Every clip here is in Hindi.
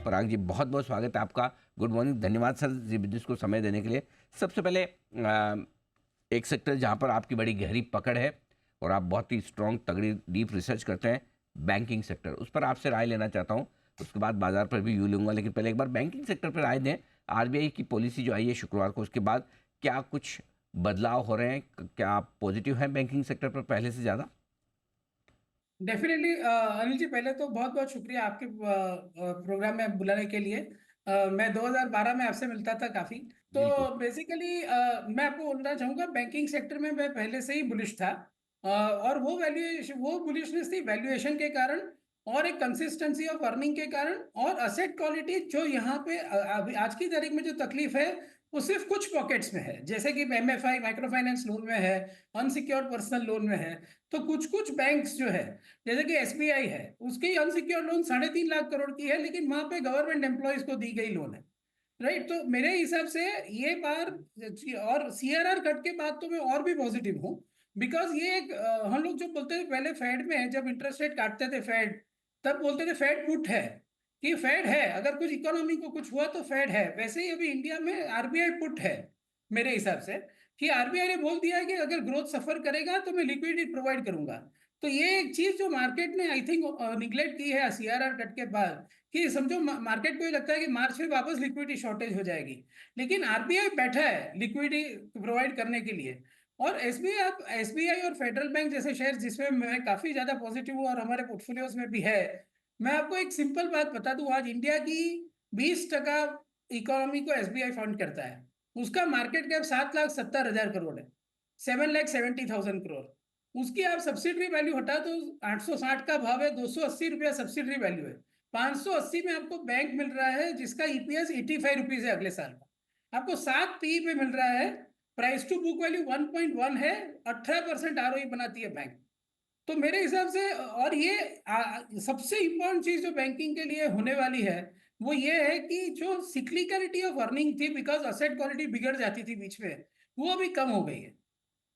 पराग जी, बहुत बहुत स्वागत है आपका। गुड मॉर्निंग, धन्यवाद सर जी बिजनेस को समय देने के लिए। सबसे पहले एक सेक्टर जहाँ पर आपकी बड़ी गहरी पकड़ है और आप बहुत ही स्ट्रॉन्ग तगड़ी डीप रिसर्च करते हैं, बैंकिंग सेक्टर, उस पर आपसे राय लेना चाहता हूँ। उसके बाद बाजार पर भी यू लूँगा, लेकिन पहले एक बार बैंकिंग सेक्टर पर राय दें। आरबीआई की पॉलिसी जो आई है शुक्रवार को, उसके बाद क्या कुछ बदलाव हो रहे हैं? क्या आप पॉजिटिव हैं बैंकिंग सेक्टर पर पहले से ज़्यादा? डेफिनेटली अनिल जी, पहले तो बहुत बहुत शुक्रिया आपके प्रोग्राम में बुलाने के लिए। मैं 2012 में आपसे मिलता था काफी। तो बिल्कुल। बेसिकली मैं आपको बोलना चाहूंगा, बैंकिंग सेक्टर में मैं पहले से ही बुलिश था। और वो बुलिशनेस थी वैल्यूएशन के कारण, और एक कंसिस्टेंसी ऑफ अर्निंग के कारण, और असेट क्वालिटी जो यहाँ पे अभी आज की तारीख में जो तकलीफ है वो सिर्फ कुछ पॉकेट्स में है, जैसे कि एमएफआई माइक्रो फाइनेंस लोन में है, अनसिक्योर्ड पर्सनल लोन में है। तो कुछ कुछ बैंक्स जो है, जैसे कि एसबीआई है, उसकी अनसिक्योर्ड लोन 3.5 लाख करोड़ की है, लेकिन वहां पे गवर्नमेंट एम्प्लॉयज को दी गई लोन है। राइट, तो मेरे हिसाब से ये बार, और सीआरआर कट के बाद तो मैं और भी पॉजिटिव हूँ। बिकॉज ये एक हम लोग जो बोलते थे पहले फेड में, जब इंटरेस्ट रेट काटते थे फेड, तब बोलते थे फेड पुट है, कि फेड है, अगर कुछ इकोनॉमी को कुछ हुआ तो फेड है। वैसे ही अभी इंडिया में आरबीआई पुट है मेरे हिसाब से, कि आरबीआई ने बोल दिया है कि अगर ग्रोथ सफर करेगा तो मैं लिक्विडिटी प्रोवाइड करूंगा। तो ये एक चीज जो मार्केट ने आई थिंक निगलेक्ट की है सीआरआर कट के बाद, कि समझो मार्केट को ये लगता है कि मार्च में वापस लिक्विडिटी शॉर्टेज हो जाएगी, लेकिन आरबीआई बैठा है लिक्विडिटी प्रोवाइड करने के लिए। और एसबीआई और फेडरल बैंक जैसे शेयर जिसमें मैं काफी ज्यादा पॉजिटिव हूँ और हमारे पोर्टफोलियोज में भी है। मैं आपको एक सिंपल बात बता दूं, आज इंडिया की 20% इकोनॉमी को एसबीआई फंड करता है। उसका मार्केट कैप 7,70,000 करोड़ है, 7,70,000 करोड़। उसकी आप सब्सिडरी वैल्यू हटा तो 860 का भाव है, 280 रुपया सब्सिडरी वैल्यू है। 580 में आपको बैंक मिल रहा है जिसका ईपीएस 85 रुपीज है अगले साल का। आपको 7 पी पे मिल रहा है। प्राइस टू बुक वैल्यू 1.1 है। 18% आरओई बनाती है बैंक। तो मेरे हिसाब से, और ये सबसे इंपॉर्टेंट चीज जो बैंकिंग के लिए होने वाली है, वो ये है कि जो सिक्लिकलिटी ऑफ अर्निंग थी, बिकॉज असेट क्वालिटी बिगड़ जाती थी बीच में, वो अभी कम हो गई है।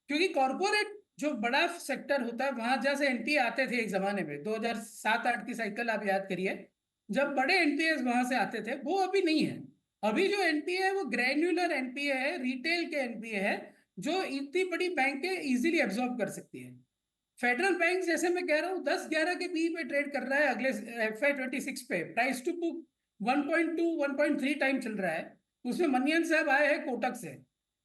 क्योंकि कॉर्पोरेट जो बड़ा सेक्टर होता है, वहां जैसे एनपीए आते थे एक जमाने में, 2007-8 की साइकिल आप याद करिए, जब बड़े एनपीए वहां से आते थे, वो अभी नहीं है। अभी जो एनपीए है वो ग्रैन्युलर एनपीए है, रिटेल के एनपीए है, जो इतनी बड़ी बैंक के इजीली एब्जॉर्ब कर सकती है। फेडरल बैंक जैसे मैं कह रहा हूँ 10-11 के पी पे ट्रेड कर रहा है अगले FY 26 पे। प्राइस टू बुक 1.2 1.3 टाइम चल रहा है। उसमें मनियन साहब आए हैं कोटक से।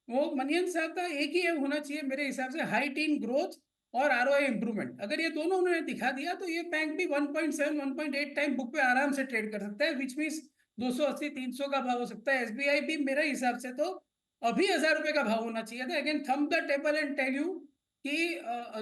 वो मनियन साहब का एक ही होना चाहिए मेरे हिसाब से, हाई टीन ग्रोथ और आरओआई इंप्रूवमेंट। अगर ये दोनों उन्होंने दिखा दिया तो ये बैंक भी 1.7 1.8 टाइम बुक पे आराम से ट्रेड कर सकता है, विच मीन्स 280-300 का भाव हो सकता है। एसबीआई भी मेरे हिसाब से तो अभी 1,000 रुपए का भाव होना चाहिए था। Again thump the table and tell you कि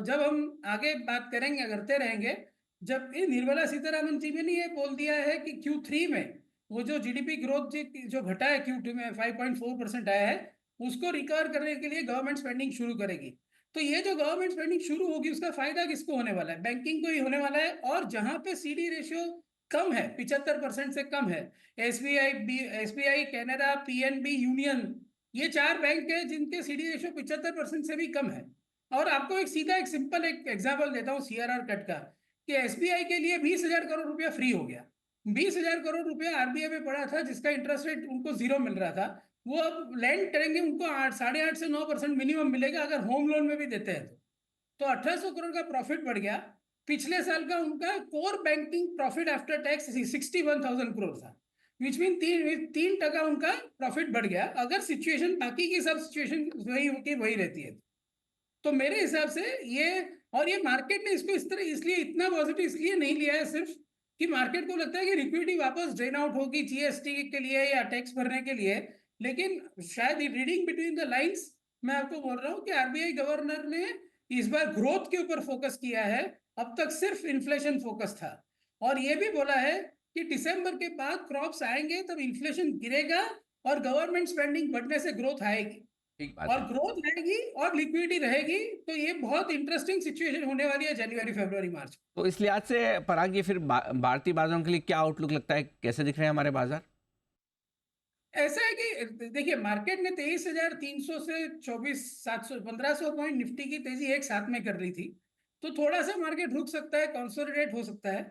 जब हम आगे बात करेंगे करते रहेंगे, जब ये निर्मला सीतारामन जी ने ये बोल दिया है कि Q3 में वो जो जीडीपी ग्रोथ जो घटा है Q2 में 5.4% आया है, उसको रिकवर करने के लिए गवर्नमेंट स्पेंडिंग शुरू करेगी। तो ये जो गवर्नमेंट स्पेंडिंग शुरू होगी उसका फायदा किसको होने वाला है? बैंकिंग को ही होने वाला है। और जहां पे सीडी रेशियो कम है, 75% से कम है, एसबीआई, कैनरा, पीएनबी, यूनियन, ये 4 बैंक है जिनके सीडी रेशियो 75% से भी कम है। और आपको एक सिंपल एक एग्जाम्पल देता हूँ सीआरआर कट का, कि एसबीआई के लिए 20,000 करोड़ रुपया फ्री हो गया। 20,000 करोड़ रुपया आरबीआई में पड़ा था जिसका इंटरेस्ट रेट उनको 0 मिल रहा था। वो अब लैंड करेंगे, उनको 8 8.5 से 9% मिनिमम मिलेगा अगर होम लोन में भी देते हैं तो 1,800 करोड़ का प्रॉफिट बढ़ गया। पिछले साल का उनका core banking profit after tax 61,000 crore था, विच मीन 3% उनका प्रॉफिट बढ़ गया, अगर सिचुएशन बाकी की सब सिचुएशन वही की वही रहती है। तो मेरे हिसाब से ये, और ये मार्केट ने इसको इस तरह इसलिए इतना पॉजिटिव इसलिए नहीं लिया है सिर्फ, कि मार्केट को लगता है कि लिक्विडिटी वापस ड्रेन आउट होगी जीएसटी के लिए या टैक्स भरने के लिए। लेकिन शायद रीडिंग बिटवीन द लाइंस, मैं आपको बोल रहा हूँ कि आरबीआई गवर्नर ने इस बार ग्रोथ के ऊपर फोकस किया है। अब तक सिर्फ इन्फ्लेशन फोकस था। और ये भी बोला है कि दिसंबर के बाद क्रॉप्स आएंगे तब इन्फ्लेशन गिरेगा और गवर्नमेंट स्पेंडिंग बढ़ने से ग्रोथ आएगी। ठीक बात और है। ग्रोथ रहेगी और लिक्विडिटी रहेगी। तो ये बहुत इंटरेस्टिंग सिचुएशन होने वाली है जनवरी फरवरी मार्च। तो इस लिहाज से पराग जी, फिर भारतीय बाजारों के लिए क्या आउटलुक लगता है, कैसे दिख रहे हैं हमारे बाजार? ऐसा है कि देखिए, मार्केट ने 23,300 से 24,700 1,500 पॉइंट निफ्टी की तेजी एक साथ में कर ली थी। तो थोड़ा सा मार्केट रुक सकता है, कंसोलिडेट हो सकता है।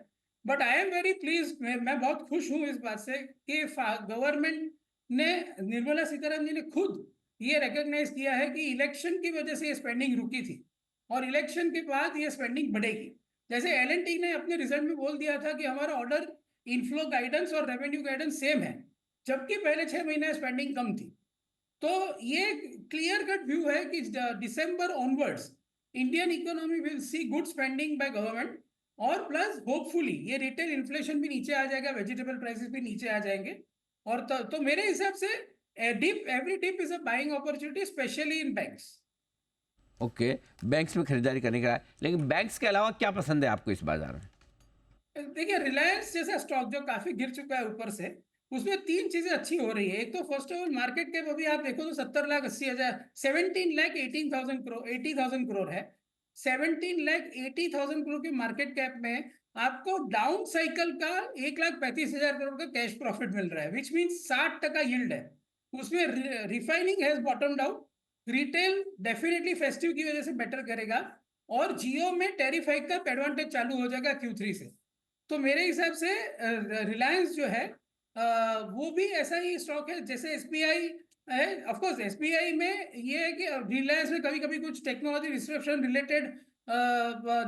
But I am very please, मैं बहुत खुश हूँ इस बात से कि गवर्नमेंट ने, निर्मला सीतारमन जी ने खुद ये रिकॉग्नाइज किया है कि इलेक्शन की वजह से ये स्पेंडिंग रुकी थी और इलेक्शन के बाद ये स्पेंडिंग बढ़ेगी। जैसे एल ने अपने रिजल्ट में बोल दिया था कि हमारा ऑर्डर इनफ्लो गाइडेंस और रेवेन्यू गाइडेंस सेम है, जबकि पहले 6 महीने स्पेंडिंग कम थी। तो ये क्लियर कट व्यू है कि December onwards Indian economy will see good spending by government, और प्लस होपफुली ये रिटेल इन्फ्लेशन भी नीचे आ जाएगा, वेजिटेबल प्राइसेस भी नीचे आ जाएंगे। और तो मेरे हिसाब से every dip is a buying opportunity, specially in banks. Okay, banks में खरीदारी करने का, लेकिन बैंक्स के अलावा क्या पसंद है आपको इस बाजार में? देखिए, रिलायंस जैसा स्टॉक जो काफी गिर चुका है ऊपर से, उसमें 3 चीजें अच्छी हो रही है। एक तो first of all market cap अभी आप देखो तो 70,80,000, 17,18,000 करोड़ है। 17,80,000 करोड़ के मार्केट कैप में आपको डाउन साइकिल का 1,35,000 करोड़ का कैश प्रॉफिट मिल रहा है, विच मीन 60% यील्ड है उसमें। Refining has बॉटम्ड out, retail definitely festive की वजह से बेटर करेगा, और जियो में टैरिफ हाइक का एडवांटेज चालू हो जाएगा Q3 से। तो मेरे हिसाब से रिलायंस जो है वो भी ऐसा ही स्टॉक है जैसे एसबीआई है। ऑफ कोर्स एसबीआई में ये है कि रिलायंस में कभी कभी कुछ टेक्नोलॉजी डिस्ट्रप्शन रिलेटेड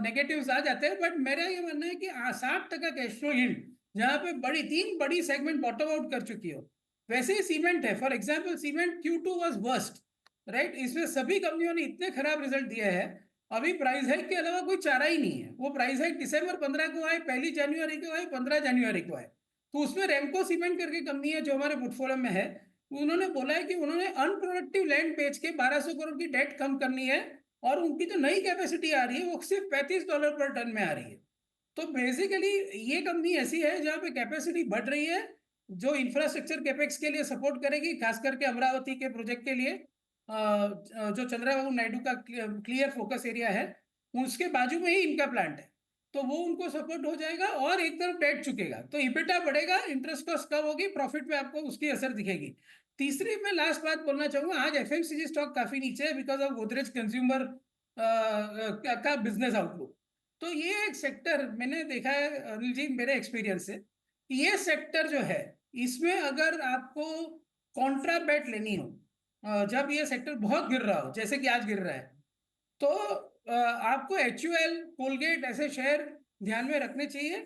नेगेटिव्स आ जाते हैं, बट मेरा ये मानना है कि 60% कैश फ्लो यील्ड, जहाँ पे तीन बड़ी सेगमेंट बॉटम आउट कर चुकी हो। वैसे ही सीमेंट है, for example cement Q2 was worst, right. इसमें सभी कंपनियों ने इतने खराब रिजल्ट दिए हैं, अभी प्राइस हाइक के अलावा कोई चारा ही नहीं है। वो प्राइस हाइक दिसंबर 15 को आए, 1 जनवरी को आए, 15 जनवरी को आए। तो उसमें रेमको सीमेंट करके कंपनी है जो हमारे पोर्टफोलियो में है, उन्होंने बोला है कि उन्होंने अनप्रोडक्टिव लैंड बेच के 1200 करोड़ की डेट कम करनी है, और उनकी जो नई कैपेसिटी आ रही है वो सिर्फ $35 पर टन में आ रही है। तो बेसिकली ये कंपनी ऐसी है जहाँ पे कैपेसिटी बढ़ रही है, जो इंफ्रास्ट्रक्चर कैपेक्स के लिए सपोर्ट करेगी, खास करके अमरावती के प्रोजेक्ट के लिए, जो चंद्रबाबू नायडू का क्लियर फोकस एरिया है, उसके बाजू में ही इनका प्लांट है। तो वो उनको सपोर्ट हो जाएगा, और एक तरफ डेट चुकेगा तो इबिटा बढ़ेगा, इंटरेस्ट कॉस्ट कम होगी, प्रॉफिट पे आपको उसकी असर दिखेगी। तीसरी मैं लास्ट बात बोलना चाहूंगा, आज एफएमसीजी स्टॉक काफी नीचे है बिकॉज ऑफ गोदरेज कंज्यूमर का बिजनेस आउटलुक। तो ये एक सेक्टर मैंने देखा है अनिल जी, मेरे एक्सपीरियंस से, ये सेक्टर जो है इसमें अगर आपको कॉन्ट्रा बेट लेनी हो, जब ये सेक्टर बहुत गिर रहा हो जैसे कि आज गिर रहा है, तो आपको HUL, कोलगेट ऐसे शेयर ध्यान में रखने चाहिए।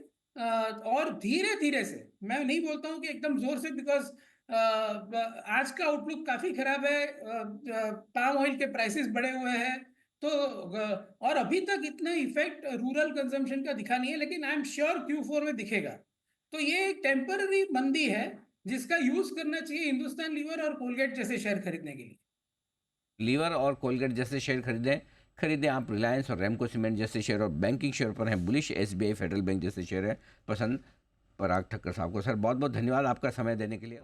और धीरे धीरे से, मैं नहीं बोलता हूँ कि एकदम जोर से, बिकॉज आज का आउटलुक काफी खराब है, पाम ऑयल के प्राइसेस बढ़े हुए हैं। तो और अभी तक इतना इफेक्ट रूरल कंजम्पशन का दिखा नहीं है, लेकिन आई एम श्योर Q4 में दिखेगा। तो ये एक टेम्पररी मंदी है जिसका यूज करना चाहिए हिंदुस्तान लीवर और कोलगेट जैसे शेयर खरीदने के लिए। लीवर और कोलगेट जैसे शेयर खरीदें आप। रिलायंस और रेमको सीमेंट जैसे शेयर और बैंकिंग शेयर पर हैं बुलिश। SBI, फेडरल बैंक जैसे शेयर है पसंद। पराग ठक्कर साहब को सर बहुत बहुत धन्यवाद आपका समय देने के लिए।